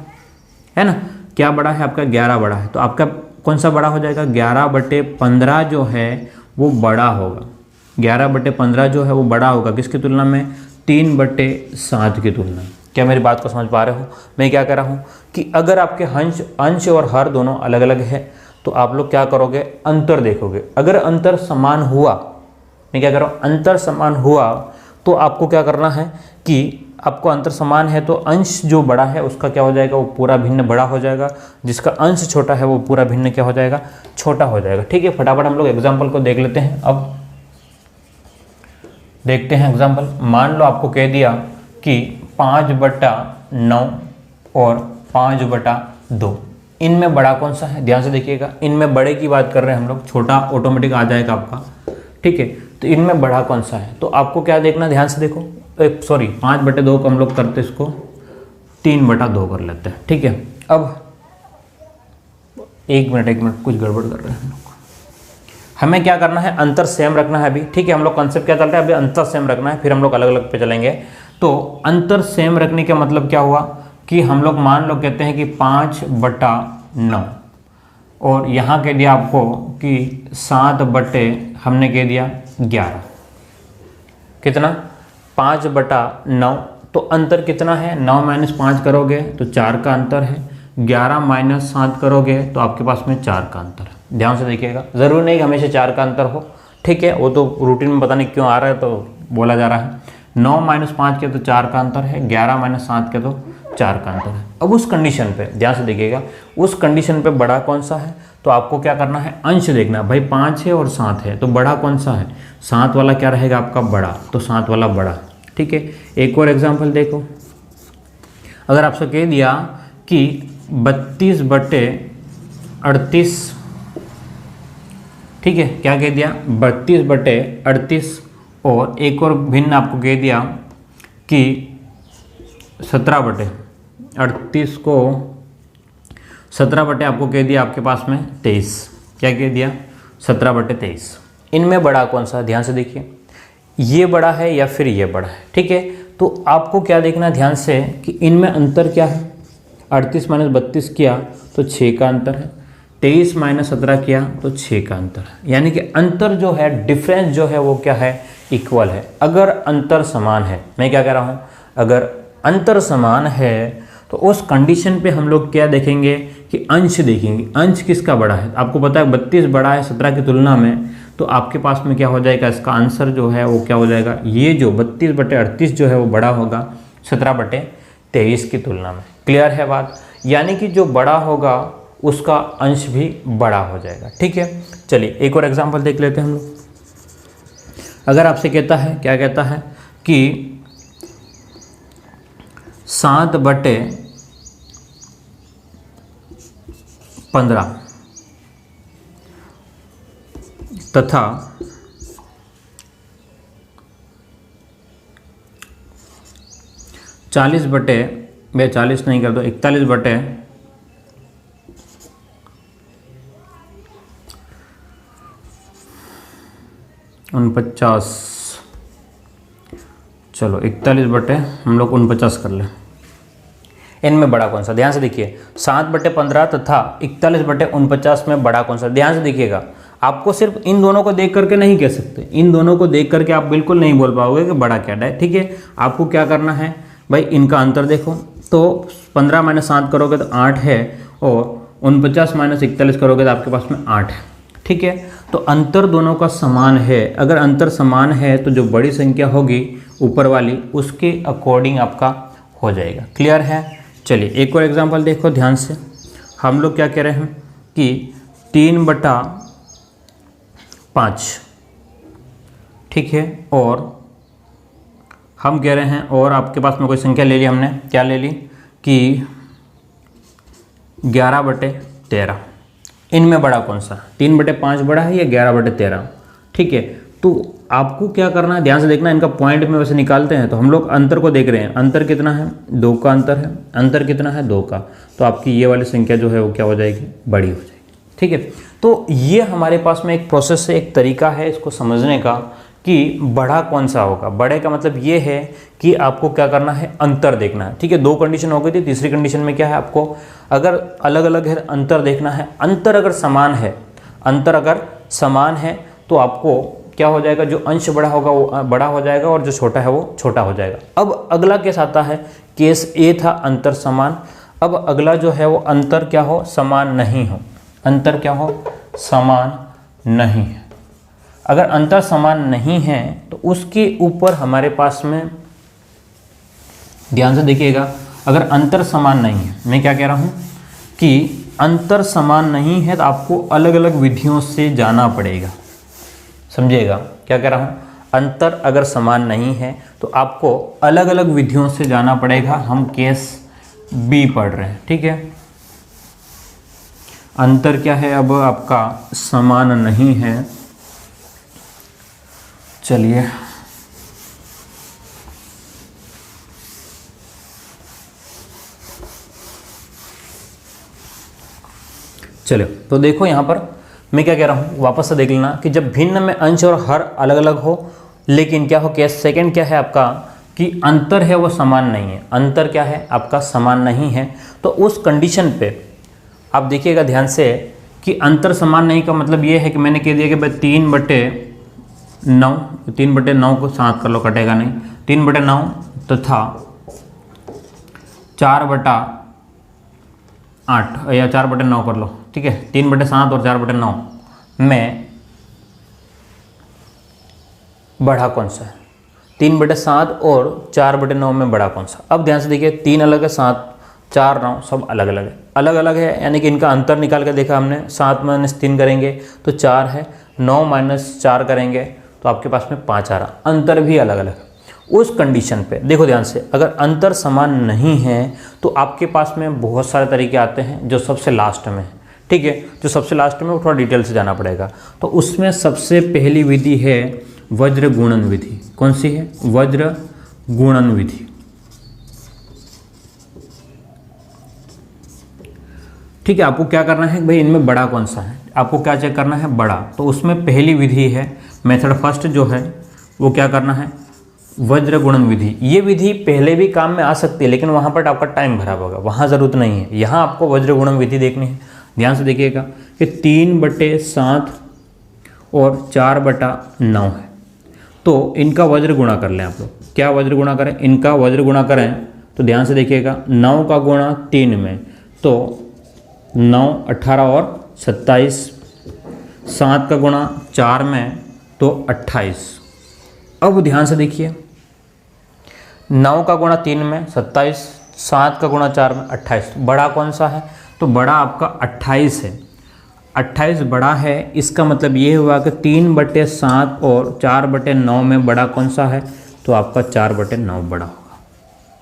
ना, क्या बड़ा है आपका, 11 बड़ा है, तो आपका कौन सा बड़ा हो जाएगा, 11/15 जो है वो बड़ा होगा। 11/15 जो है वो बड़ा होगा किसकी तुलना में, 3/7 की तुलना। क्या मेरी बात को समझ पा रहे हो, मैं क्या कह रहा हूँ कि अगर आपके अंश और हर दोनों अलग अलग है तो आप लोग क्या करोगे, अंतर देखोगे। अगर अंतर समान हुआ, मैं क्या कर रहा हूँ, अंतर समान हुआ तो आपको क्या करना है कि आपको अंतर समान है तो अंश जो बड़ा है उसका क्या हो जाएगा, वो पूरा भिन्न बड़ा हो जाएगा, जिसका अंश छोटा है वो पूरा भिन्न क्या हो जाएगा, छोटा हो जाएगा। ठीक है, फटाफट हम लोग एग्जाम्पल को देख लेते हैं। अब देखते हैं एग्जाम्पल। मान लो आपको कह दिया कि 5/9 और 5/2, इनमें बड़ा कौन सा है। ध्यान से देखिएगा, इनमें बड़े की बात कर रहे हैं हम लोग, छोटा ऑटोमेटिक आ जाएगा आपका। ठीक है, तो इनमें बड़ा कौन सा है, तो आपको क्या देखना, ध्यान से देखो, सॉरी 5/2 को हम लोग करते इसको 3/2 कर लेते हैं। ठीक है, अब एक मिनट कुछ गड़बड़ कर रहे हैं हम लोग। हमें क्या करना है, अंतर सेम रखना है अभी। ठीक है, हम लोग कॉन्सेप्ट क्या चल रहा है अभी, अंतर सेम रखना है, फिर हम लोग अलग अलग पे चलेंगे। तो अंतर सेम रखने का मतलब क्या हुआ कि हम लोग मान लो कहते हैं कि 5/9 और यहाँ कह दिया आपको कि 7 हमने कह दिया 11, कितना, 5/9, तो अंतर कितना है, 9 - 5 करोगे तो 4 का अंतर है, 11 - 7 करोगे तो आपके पास में 4 का अंतर है। ध्यान से देखिएगा, ज़रूरी नहीं कि हमेशा 4 का अंतर हो। ठीक है, वो तो रूटीन में पता नहीं क्यों आ रहा है तो बोला जा रहा है। 9 - 5 के तो 4 का अंतर है, 11 - 7 के तो 4 का अंतर है। अब उस कंडीशन पे ध्यान से देखिएगा, उस कंडीशन पे बड़ा कौन सा है, तो आपको क्या करना है, अंश देखना। भाई 5 है और 7 है तो बड़ा कौन सा है, 7 वाला क्या रहेगा आपका बड़ा, तो 7 वाला बड़ा। ठीक है, एक और एग्जाम्पल देखो। अगर आपसे कह दिया कि 32/38, ठीक है, क्या कह दिया 32/38 और एक और भिन्न आपको कह दिया कि 17/38 को 17 आपको कह दिया आपके पास में 23, क्या कह दिया 17/23। इनमें बड़ा कौन सा, ध्यान से देखिए, ये बड़ा है या फिर ये बड़ा है। ठीक है, तो आपको क्या देखना ध्यान से कि इनमें अंतर क्या है। 38 - 32 किया तो 6 का अंतर है, 23 - 17 किया तो 6 का अंतर है, यानी कि अंतर जो है, डिफरेंस जो है वो क्या है, इक्वल है। अगर अंतर समान है, मैं क्या कह रहा हूँ, अगर अंतर समान है तो उस कंडीशन पे हम लोग क्या देखेंगे कि अंश देखेंगे, अंश किसका बड़ा है। आपको पता है 32 बड़ा है 17 की तुलना में, तो आपके पास में क्या हो जाएगा, इसका आंसर जो है वो क्या हो जाएगा, ये जो 32/38 जो है वो बड़ा होगा 17/23 की तुलना में। क्लियर है बात, यानी कि जो बड़ा होगा उसका अंश भी बड़ा हो जाएगा। ठीक है, चलिए एक और एग्जांपल देख लेते हैं हम लोग। अगर आपसे कहता है, क्या कहता है कि 7/15 तथा 40/40 नहीं कर दो, 41/49, चलो 41 हम लोग 49 कर लें। इनमें बड़ा कौन सा, ध्यान से देखिए, 7/15 तथा 41/49 में बड़ा कौन सा। ध्यान से देखिएगा, आपको सिर्फ इन दोनों को देख करके नहीं कह सकते, इन दोनों को देख करके आप बिल्कुल नहीं बोल पाओगे कि बड़ा क्या है। ठीक है, आपको क्या करना है भाई, इनका अंतर देखो, तो 15 - 7 करोगे तो 8 है, और 49 - 41 करोगे तो आपके पास में 8 है। ठीक है, तो अंतर दोनों का समान है। अगर अंतर समान है तो जो बड़ी संख्या होगी ऊपर वाली, उसके अकॉर्डिंग आपका हो जाएगा। क्लियर है, चलिए एक और एग्जांपल देखो ध्यान से। हम लोग क्या कह रहे हैं कि 3/5, ठीक है, और हम कह रहे हैं, और आपके पास में कोई संख्या ले ली हमने, क्या ले ली कि 11/13। इनमें बड़ा कौन सा, 3/5 बड़ा है या 11/13। ठीक है, तो आपको क्या करना है, ध्यान से देखना, इनका पॉइंट में वैसे निकालते हैं तो हम लोग अंतर को देख रहे हैं। अंतर कितना है, 2 का अंतर है। अंतर कितना है, 2 का, तो आपकी ये वाली संख्या जो है वो क्या हो जाएगी, बड़ी हो जाएगी। ठीक है, तो ये हमारे पास में एक प्रोसेस है, एक तरीका है इसको समझने का कि बड़ा कौन सा होगा। बड़े का मतलब ये है कि आपको क्या करना है, अंतर देखना है। ठीक है, 2 कंडीशन हो गई थी, तीसरी कंडीशन में क्या है, आपको अगर अलग अलग है अंतर देखना है। अंतर अगर समान है, अंतर अगर समान है तो आपको क्या हो जाएगा, जो अंश बड़ा होगा वो बड़ा हो जाएगा और जो छोटा है वो छोटा हो जाएगा। अब अगला केस आता है, केस ए था अंतर समान। अब अगला जो है वो अंतर क्या हो, समान नहीं हो। अंतर क्या हो, समान नहीं है। अगर अंतर समान नहीं है तो उसके ऊपर हमारे पास में, ध्यान से देखिएगा, अगर अंतर समान नहीं है, मैं क्या कह रहा हूँ कि अंतर समान नहीं है तो आपको अलग अलग विधियों से जाना पड़ेगा। समझिएगा क्या कह रहा हूँ, अंतर अगर समान नहीं है तो आपको अलग अलग विधियों से जाना पड़ेगा। हम केस बी पढ़ रहे हैं। ठीक है, अंतर क्या है, अब आपका समान नहीं है। चलिए चलो, तो देखो यहाँ पर मैं क्या कह रहा हूँ, वापस से देख लेना कि जब भिन्न में अंश और हर अलग अलग हो, लेकिन क्या हो, केस सेकंड क्या है आपका कि अंतर है वो समान नहीं है। अंतर क्या है आपका, समान नहीं है। तो उस कंडीशन पे आप देखिएगा ध्यान से कि अंतर समान नहीं का मतलब ये है कि मैंने कह दिया कि भाई 3/9, 3/9 को 7 कर लो, कटेगा नहीं, 3/9 तथा 4/8 या 4/9 कर लो। ठीक है, 3/7 और 4/9 में बड़ा कौन सा है, 3/7 और 4/9 में बड़ा कौन सा। अब ध्यान से देखिए, 3 अलग है, 7, 4, 9 सब अलग अलग है, अलग अलग है, यानी कि इनका अंतर निकाल के देखा हमने। 7 - 3 करेंगे तो 4 है, 9 - 4 करेंगे तो आपके पास में 5 आ रहा, अंतर भी अलग अलग है। उस कंडीशन पे देखो ध्यान से, अगर अंतर समान नहीं है तो आपके पास में बहुत सारे तरीके आते हैं, जो सबसे लास्ट में है। ठीक है। जो सबसे लास्ट में वो थोड़ा डिटेल से जाना पड़ेगा। तो उसमें सबसे पहली विधि है वज्र गुणन विधि। कौन सी है? वज्र गुणन विधि। ठीक है, आपको क्या करना है भाई, इनमें बड़ा कौन सा है, आपको क्या चेक करना है? बड़ा। तो उसमें पहली विधि है, मेथड फर्स्ट जो है वो क्या करना है? वज्र गुणन विधि। ये विधि पहले भी काम में आ सकती है, लेकिन वहाँ पर आपका टाइम खराब होगा, वहाँ ज़रूरत नहीं है। यहाँ आपको वज्र गुणन विधि देखनी है। ध्यान से देखिएगा कि 3/7 और 4/9 है, तो इनका वज्र गुणा कर लें आप लोग। क्या वज्र गुणा करें? इनका वज्र गुणा करें तो ध्यान से देखिएगा, 9 का गुणा 3 में तो 9 18 और 27, 7 का गुणा 4 में तो 28। अब ध्यान से देखिए, 9 का गुणा 3 में 27, 7 का गुणा 4 में 28। बड़ा कौन सा है? तो बड़ा आपका 28 है। 28 बड़ा है, इसका मतलब ये हुआ कि 3/7 और 4/9 में बड़ा कौन सा है? तो आपका 4/9 बड़ा होगा।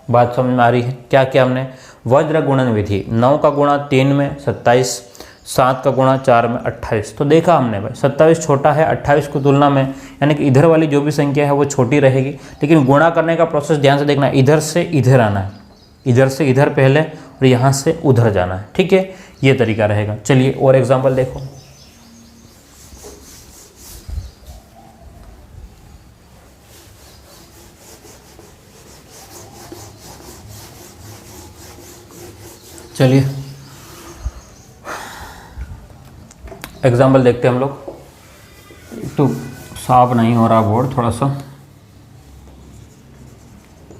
बात समझ में आ रही है? क्या किया हमने? वज्र गुणन विधि, 9 का गुणा 3 में 27, 7 का गुणा 4 में 28। तो देखा हमने भाई 27 छोटा है 28 की तुलना में, यानी कि इधर वाली जो भी संख्या है वो छोटी रहेगी। लेकिन गुणा करने का प्रोसेस ध्यान से देखना, इधर से इधर आना है, इधर से इधर पहले और यहाँ से उधर जाना है। ठीक है, ये तरीका रहेगा। चलिए और एग्जाम्पल देखो। चलिए एग्जाम्पल देखते हैं हम लोग। तो साफ नहीं हो रहा बोर्ड थोड़ा सा।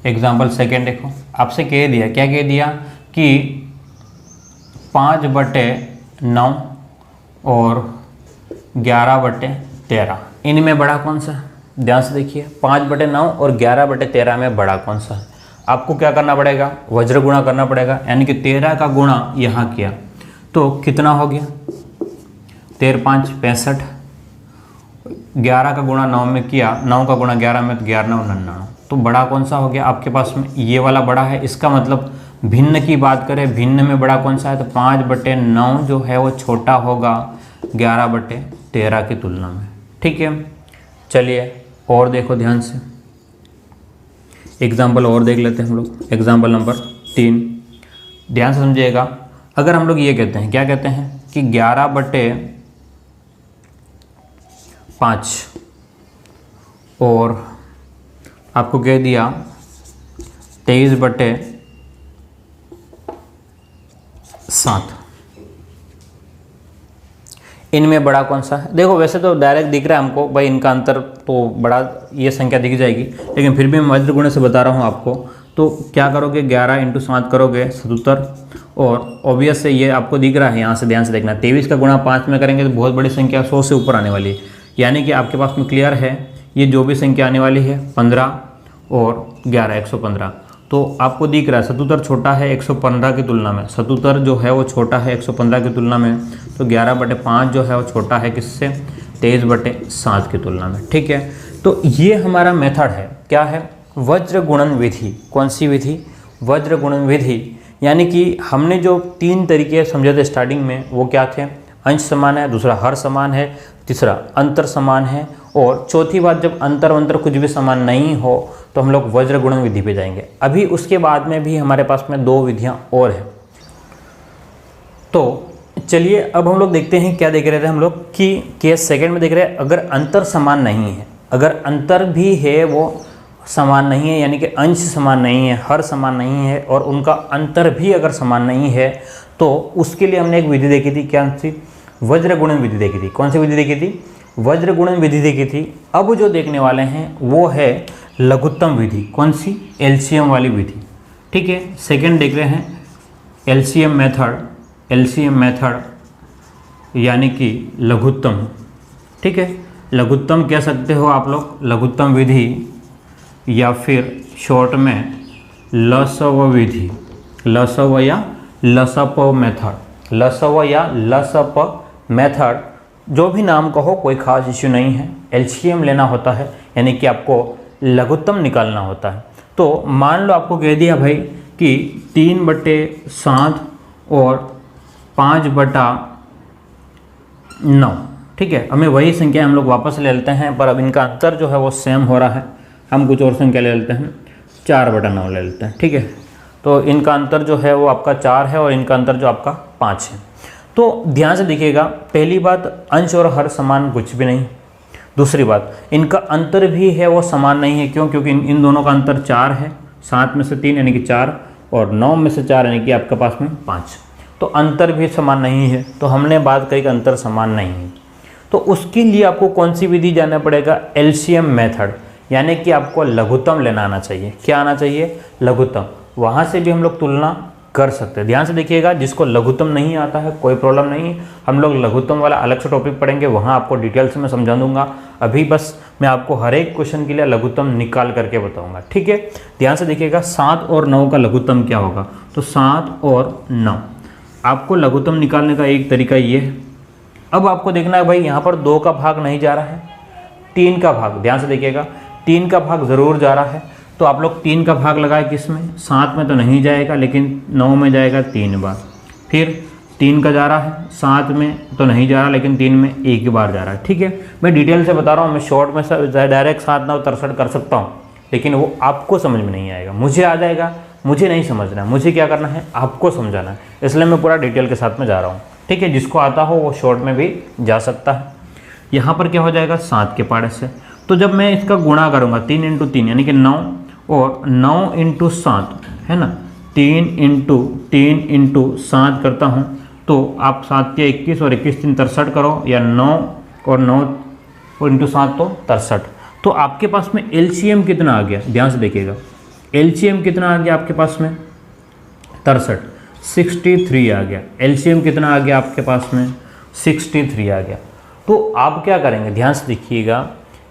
एग्जाम्पल सेकेंड देखो, आपसे कह दिया, क्या कह दिया कि 5/9 और 11/13, इनमें बड़ा कौन सा है? ध्यान से देखिए, 5/9 और 11/13 में बड़ा कौन सा है? आपको क्या करना पड़ेगा? वज्र गुणा करना पड़ेगा, यानी कि 13 का गुणा यहाँ किया तो कितना हो गया? 13 5 65। 11 का गुणा 9 में किया, 9 का गुणा 11 में तो 11 9 99। तो बड़ा कौन सा हो गया आपके पास में? ये वाला बड़ा है। इसका मतलब भिन्न की बात करें, भिन्न में बड़ा कौन सा है? तो 5/9 जो है वो छोटा होगा 11/13 की तुलना में। ठीक है, चलिए और देखो ध्यान से, एग्जाम्पल और देख लेते हैं हम लोग। एग्जाम्पल नंबर 3, ध्यान से समझिएगा। अगर हम लोग ये कहते हैं, क्या कहते हैं कि 11/5 और आपको कह दिया 23/7, इनमें बड़ा कौन सा है? देखो वैसे तो डायरेक्ट दिख रहा है हमको भाई, इनका अंतर तो बड़ा, ये संख्या दिख जाएगी, लेकिन फिर भी मैं वज्र गुणन से बता रहा हूँ आपको। तो क्या करोगे? 11 × 7 करोगे 77, और ऑब्वियस से ये आपको दिख रहा है, यहाँ से ध्यान से देखना, 23 का गुणा 5 में करेंगे तो बहुत बड़ी संख्या 100 से ऊपर आने वाली है। यानी कि आपके पास में क्लियर है, ये जो भी संख्या आने वाली है 15 और 11 115। तो आपको दिख रहा है 77 छोटा है 115 की तुलना में, 77 जो है वो छोटा है 115 की तुलना में। तो 11/5 जो है वो छोटा है किससे? 23/7 की तुलना में। ठीक है, तो ये हमारा मेथड है, क्या है? वज्र गुणन विधि। कौन सी विधि? वज्र गुणन विधि। यानी कि हमने जो 3 तरीके समझे थे स्टार्टिंग में, वो क्या थे? अंश समान है, दूसरा हर समान है, तीसरा अंतर समान है, और चौथी बात जब अंतर अंतर कुछ भी समान नहीं हो तो हम लोग वज्र गुणन विधि पे जाएंगे। अभी उसके बाद में भी हमारे पास में 2 विधियां और हैं। तो चलिए अब हम लोग देखते हैं, क्या देख रहे थे हम लोग कि केस सेकंड में देख रहे हैं, अगर अंतर समान नहीं है, अगर अंतर भी है वो समान नहीं है, यानी कि अंश समान नहीं है, हर समान नहीं है, और उनका अंतर भी अगर समान नहीं है, तो उसके लिए हमने एक विधि देखी थी। क्या थी? वज्र गुणन विधि देखी थी। कौन सी विधि देखी थी? वज्र गुणन विधि देखी थी। अब जो देखने वाले हैं वो है लघुत्तम विधि। कौन सी? एलसीएम वाली विधि। ठीक है, सेकंड देख रहे हैं एलसीएम मेथड, एलसीएम मेथड यानी कि लघुत्तम। ठीक है, लघुत्तम कह सकते हो आप लोग, लघुत्तम विधि, या फिर शॉर्ट में लसव विधि, लसव या लसप मेथड, लसव या लसप मेथड, जो भी नाम कहो कोई खास इश्यू नहीं है। एलसीएम लेना होता है, यानी कि आपको लघुत्तम निकालना होता है। तो मान लो आपको कह दिया भाई कि 3/7 और 5/9 9। ठीक है, हमें वही संख्या हम लोग वापस ले लेते हैं, पर अब इनका अंतर जो है वो सेम हो रहा है। हम कुछ और संख्या ले लेते हैं, 4/9 ले लेते हैं। ठीक है, तो इनका अंतर जो है वो आपका 4 है और इनका अंतर जो आपका 5 है। तो ध्यान से देखिएगा, पहली बात, अंश और हर समान कुछ भी नहीं। दूसरी बात, इनका अंतर भी है वो समान नहीं है। क्यों? क्योंकि इन दोनों का अंतर 4 है, 7 में से 3 यानी कि 4 और 9 में से 4 यानी कि आपके पास में 5। तो अंतर भी समान नहीं है। तो हमने बात करी कि अंतर समान नहीं है, तो उसके लिए आपको कौन सी विधि जानना पड़ेगा? एलसीएम मेथड, यानी कि आपको लघुत्तम लेना आना चाहिए। क्या आना चाहिए? लघुत्तम। वहाँ से भी हम लोग तुलना कर सकते हैं। ध्यान से देखिएगा, जिसको लघुत्तम नहीं आता है कोई प्रॉब्लम नहीं है, हम लोग लघुत्तम वाला अलग से टॉपिक पढ़ेंगे, वहाँ आपको डिटेल से मैं समझा दूंगा। अभी बस मैं आपको हर एक क्वेश्चन के लिए लघुत्तम निकाल करके बताऊंगा। ठीक है, ध्यान से देखिएगा, 7 और 9 का लघुत्तम क्या होगा? तो 7 और 9 आपको लघुत्तम निकालने का एक तरीका ये है। अब आपको देखना है भाई, यहाँ पर 2 का भाग नहीं जा रहा है, 3 का भाग, ध्यान से देखिएगा 3 का भाग ज़रूर जा रहा है। तो आप लोग 3 का भाग लगाए किस में? 7 में तो नहीं जाएगा, लेकिन 9 में जाएगा 3 बार। फिर 3 का जा रहा है, 7 में तो नहीं जा रहा, लेकिन 3 में एक बार जा रहा है। ठीक है, मैं डिटेल से बता रहा हूँ, मैं शॉर्ट में डायरेक्ट 7 9 63 कर सकता हूँ, लेकिन वो आपको समझ में नहीं आएगा। मुझे आ जाएगा, मुझे नहीं समझना है, मुझे क्या करना है? आपको समझाना है, इसलिए मैं पूरा डिटेल के साथ में जा रहा हूँ। ठीक है, जिसको आता हो वो शॉर्ट में भी जा सकता है। यहाँ पर क्या हो जाएगा? 7 के पाड़े से। तो जब मैं इसका गुणा करूँगा 3 × 3 यानी कि 9, और 9 × 7 है ना, 3 × 7 करता हूँ, तो आप 7 के 21 और 21 3 63 करो, या 9 और 9 × 7 तो 63। तो आपके पास में एलसीएम कितना आ गया? ध्यान से देखिएगा, एलसीएम कितना आ गया आपके पास में? 63, 63 आ गया। एलसीएम कितना आ गया आपके पास में? 63 आ गया। तो आप क्या करेंगे? ध्यान से देखिएगा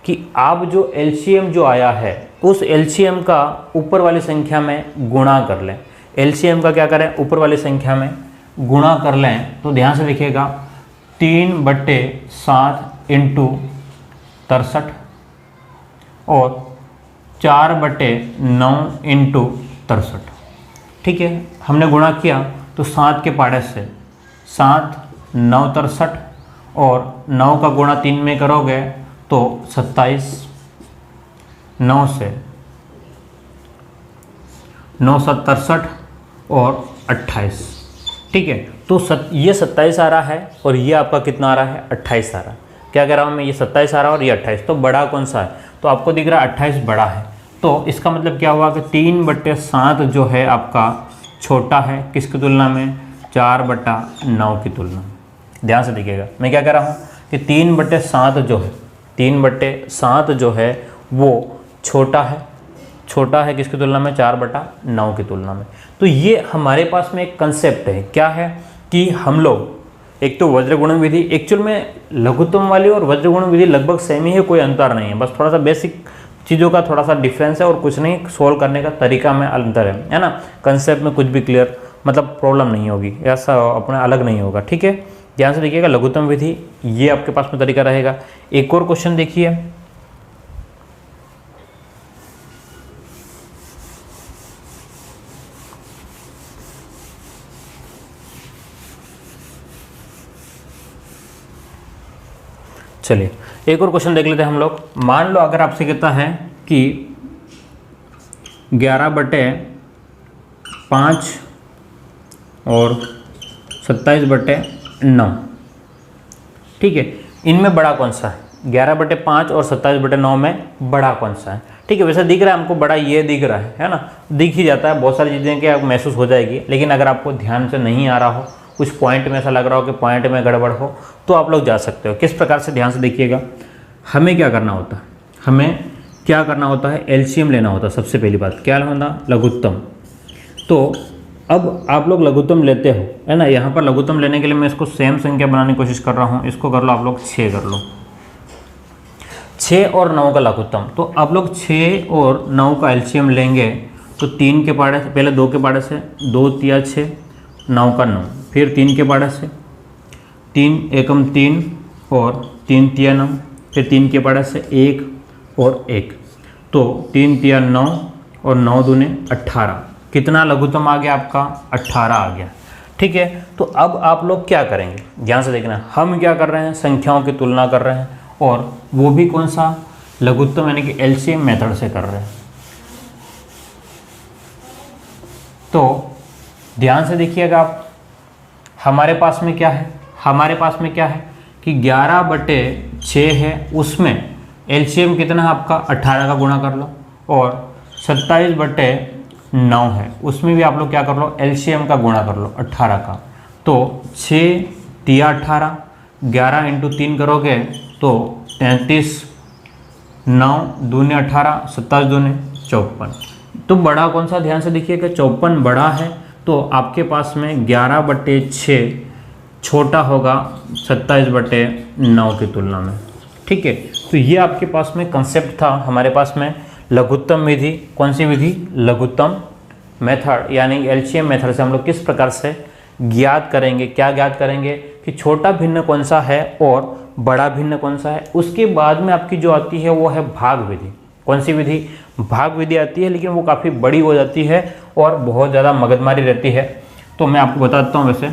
कि आप जो एलसीएम जो आया है, उस एलसीएम का ऊपर वाली संख्या में गुणा कर लें। एलसीएम का क्या करें? ऊपर वाली संख्या में गुणा कर लें। तो ध्यान से देखिएगा, 3/7 × 63 और 4/9 × 63। ठीक है, हमने गुणा किया तो 7 के पाड़े से 7 9 63 और 9 का गुणा 3 में करोगे तो 27, 9 से 9 7 63 और 28। ठीक है, तो ये 27 आ रहा है और ये आपका कितना आ रहा है? 28 आ रहा है। क्या कह रहा हूँ मैं? ये 27 आ रहा है और ये 28। तो बड़ा कौन सा है? तो आपको दिख रहा है 28 बड़ा है। तो इसका मतलब क्या हुआ कि 3/7 जो है आपका छोटा है, किसकी तुलना में? 4/9 की तुलना में। ध्यान से देखिएगा, मैं क्या कह रहा हूँ कि 3/7 जो है, 3/7 जो है वो छोटा है किसकी तुलना में? 4/9 की तुलना में। तो ये हमारे पास में एक कंसेप्ट है। क्या है कि हम लोग एक तो वज्रगुणन विधि, एक्चुअल में लघुत्तम वाली और वज्रगुणन विधि लगभग सेम ही है, कोई अंतर नहीं है, बस थोड़ा सा बेसिक चीज़ों का थोड़ा सा डिफरेंस है और कुछ नहीं, सोल्व करने का तरीका में अंतर है ना। कंसेप्ट में कुछ भी क्लियर मतलब प्रॉब्लम नहीं होगी, ऐसा अपना अलग नहीं होगा। ठीक है, ध्यान से देखिएगा, लघुत्तम विधि ये आपके पास में तरीका रहेगा। एक और क्वेश्चन देखिए, चलिए एक और क्वेश्चन देख लेते हैं हम लोग। मान लो अगर आपसे कहता है कि 11/5 और 27/9, ठीक है, इनमें बड़ा कौन सा है? 11/5 और 27/9 में बड़ा कौन सा है? ठीक है, वैसे दिख रहा है हमको बड़ा ये दिख रहा है ना, दिख ही जाता है, बहुत सारी चीज़ें कि आप महसूस हो जाएगी। लेकिन अगर आपको ध्यान से नहीं आ रहा हो, कुछ पॉइंट में ऐसा लग रहा हो कि पॉइंट में गड़बड़ हो, तो आप लोग जा सकते हो। किस प्रकार से? ध्यान से देखिएगा, हमें क्या करना होता है? हमें क्या करना होता है? एलसीएम लेना होता है। सबसे पहली बात क्या लेना? लघुत्तम। तो अब आप लोग लघुत्तम लेते हो, है ना। यहाँ पर लघुत्तम लेने के लिए मैं इसको सेम संख्या बनाने की कोशिश कर रहा हूँ। इसको कर लो आप लोग 6 कर लो, 6 और 9 का लघुत्तम। तो आप लोग 6 और 9 का एलसीएम लेंगे तो 3 के पाड़े से, पहले 2 के पाड़े से 2 तिया 6, 9 का 9, फिर 3 के पाड़े से 3 एकम 3 और 3 तिया 9, फिर 3 के पाड़े से 1 और 1, तो 3 तिया 9 और 9 दूने 18। कितना लघुत्तम आ गया आपका? 18 आ गया। ठीक है। तो अब आप लोग क्या करेंगे, ध्यान से देखना, हम क्या कर रहे हैं, संख्याओं की तुलना कर रहे हैं, और वो भी कौन सा, लघुत्तम यानी कि एलसीएम मेथड से कर रहे हैं। तो ध्यान से देखिएगा आप, हमारे पास में क्या है, हमारे पास में क्या है कि 11/6 है, उसमें एलसीएम कितना है आपका 18 का गुणा कर लो, और 27/9 है, उसमें भी आप लोग क्या कर लो, एलसीएम का गुणा कर लो 18 का। तो 6 तिया 18, 11 × 3 करोगे तो 33, 9 दूने 18, 27 दूने 54। तो बड़ा कौन सा, ध्यान से देखिएगा, 54 बड़ा है, तो आपके पास में 11/6 छोटा होगा 27/9 की तुलना में। ठीक है, तो ये आपके पास में कंसेप्ट था हमारे पास में लघुत्तम विधि। कौन सी विधि, लघुत्तम मेथड, यानी एलसीएम मेथड से हम लोग किस प्रकार से ज्ञात करेंगे, क्या ज्ञात करेंगे कि छोटा भिन्न कौन सा है और बड़ा भिन्न कौन सा है। उसके बाद में आपकी जो आती है वो है भाग विधि। कौन सी विधि, भाग विधि आती है, लेकिन वो काफ़ी बड़ी हो जाती है और बहुत ज़्यादा मगजमारी रहती है। तो मैं आपको बताता हूँ, वैसे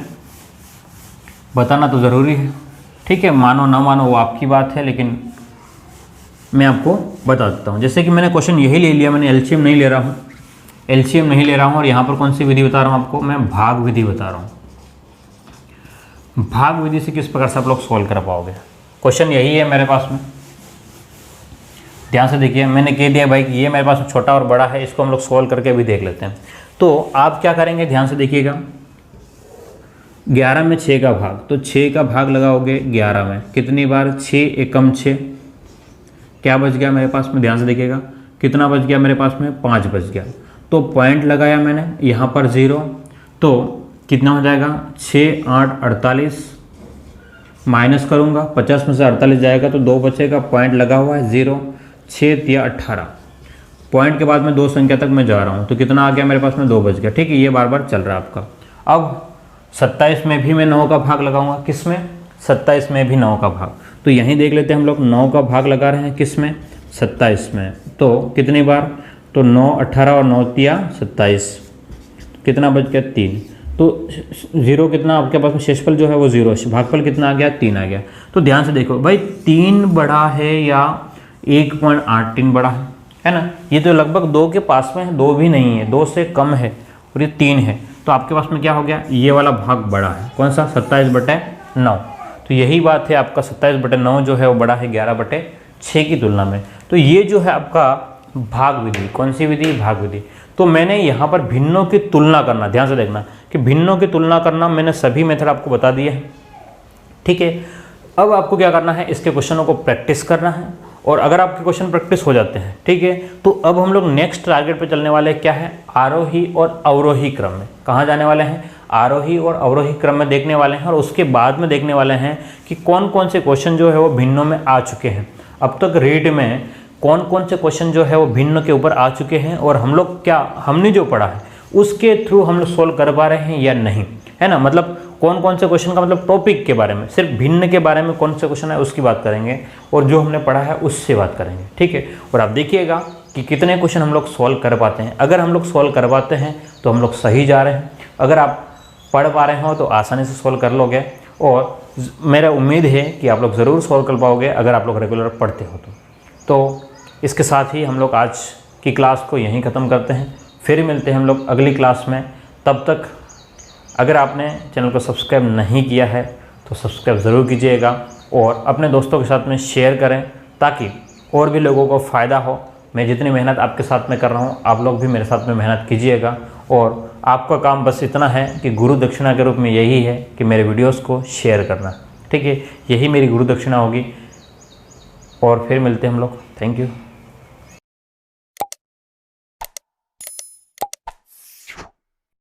बताना तो ज़रूरी है, ठीक है, मानो ना मानो वो आपकी बात है, लेकिन मैं आपको बता देता हूँ। जैसे कि मैंने क्वेश्चन यही ले लिया, मैंने एलसीएम नहीं ले रहा हूँ, एलसीएम नहीं ले रहा हूँ, और यहाँ पर कौन सी विधि बता रहा हूँ आपको, मैं भाग विधि बता रहा हूँ। भाग विधि से किस प्रकार से आप लोग सॉल्व कर पाओगे, क्वेश्चन यही है मेरे पास में। ध्यान से देखिए, मैंने कह दिया भाई कि ये मेरे पास छोटा और बड़ा है, इसको हम लोग सॉल्व करके भी देख लेते हैं। तो आप क्या करेंगे, ध्यान से देखिएगा, 11 में 6 का भाग, तो 6 का भाग लगाओगे 11 में, कितनी बार, 6 एकम 6, क्या बच गया मेरे पास में, ध्यान से देखिएगा, कितना बच गया मेरे पास में, 5 बच गया। तो पॉइंट लगाया मैंने यहाँ पर 0, तो कितना हो जाएगा, 6 8 48, माइनस करूँगा 50 में से 48 जाएगा तो 2 बचेगा, पॉइंट लगा हुआ है 0, 6 तिया 18, पॉइंट के बाद में 2 संख्या तक मैं जा रहा हूँ, तो कितना आ गया मेरे पास में, 2 बच गया। ठीक है, ये बार बार चल रहा है आपका। अब 27 में भी मैं 9 का भाग लगाऊंगा, किस में, 27 में भी 9 का भाग, तो यहीं देख लेते हैं हम लोग, 9 का भाग लगा रहे हैं किस में, 27 में, तो कितनी बार, तो 9 18 और 9 तिया 27, कितना बच गया, 3, तो 0 कितना आपके पास में, शेषफल जो है वो 0, भागफल कितना आ गया, 3 आ गया। तो ध्यान से देखो भाई, 3 बड़ा है या 1.83 बड़ा है ना, ये तो लगभग 2 के पास में है, 2 भी नहीं है, 2 से कम है, और ये 3 है, तो आपके पास में क्या हो गया, ये वाला भाग बड़ा है, कौन सा, 27/9। तो यही बात है, आपका 27/9 जो है वो बड़ा है 11/6 की तुलना में। तो ये जो है आपका भाग विधि, कौन सी विधि, भाग विधि। तो मैंने यहाँ पर भिन्नों की तुलना करना, ध्यान से देखना कि भिन्नों की तुलना करना, मैंने सभी मेथड आपको बता दिए हैं। ठीक है, अब आपको क्या करना है, इसके क्वेश्चनों को प्रैक्टिस करना है, और अगर आपके क्वेश्चन प्रैक्टिस हो जाते हैं, ठीक है, तो अब हम लोग नेक्स्ट टारगेट पे चलने वाले क्या है, आरोही और अवरोही क्रम में। कहाँ जाने वाले हैं, आरोही और अवरोही क्रम में देखने वाले हैं, और उसके बाद में देखने वाले हैं कि कौन कौन से क्वेश्चन जो है वो भिन्नों में आ चुके हैं। अब तक रीड में कौन कौन से क्वेश्चन जो है वो भिन्न के ऊपर आ चुके हैं, और हम लोग क्या, हमने जो पढ़ा है उसके थ्रू हम लोग सोल्व कर पा रहे हैं या नहीं, है ना। मतलब कौन कौन से क्वेश्चन का मतलब टॉपिक के बारे में, सिर्फ भिन्न के बारे में कौन से क्वेश्चन है उसकी बात करेंगे, और जो हमने पढ़ा है उससे बात करेंगे। ठीक है, और आप देखिएगा कि कितने क्वेश्चन हम लोग सॉल्व कर पाते हैं। अगर हम लोग सॉल्व कर पाते हैं तो हम लोग सही जा रहे हैं, अगर आप पढ़ पा रहे हो तो आसानी से सॉल्व कर लोगे, और मेरा उम्मीद है कि आप लोग ज़रूर सॉल्व कर पाओगे अगर आप लोग रेगुलर पढ़ते हो तो इसके साथ ही हम लोग आज की क्लास को यहीं ख़त्म करते हैं, फिर मिलते हैं हम लोग अगली क्लास में। तब तक अगर आपने चैनल को सब्सक्राइब नहीं किया है तो सब्सक्राइब ज़रूर कीजिएगा, और अपने दोस्तों के साथ में शेयर करें ताकि और भी लोगों को फ़ायदा हो। मैं जितनी मेहनत आपके साथ में कर रहा हूँ, आप लोग भी मेरे साथ में मेहनत कीजिएगा, और आपका काम बस इतना है कि गुरु दक्षिणा के रूप में यही है कि मेरे वीडियोस को शेयर करना। ठीक है, यही मेरी गुरु दक्षिणा होगी, और फिर मिलते हैं हम लोग। Thank you.